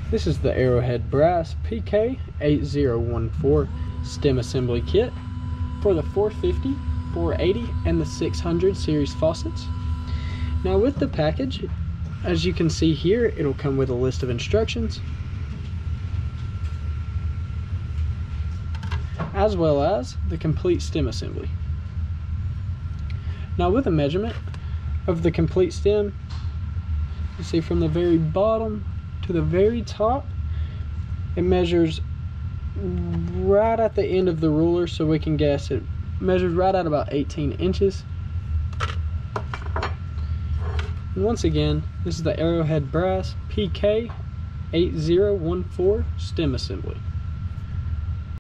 This is the Arrowhead Brass PK8014 stem assembly kit for the 450, 480, and the 600 series faucets. Now with the package, as you can see here, it'll come with a list of instructions, as well as the complete stem assembly. Now with a measurement of the complete stem, you see from the very bottom to the very top, it measures right at the end of the ruler, so we can guess it measures right at about 18 inches. And once again, this is the Arrowhead Brass PK8014 stem assembly.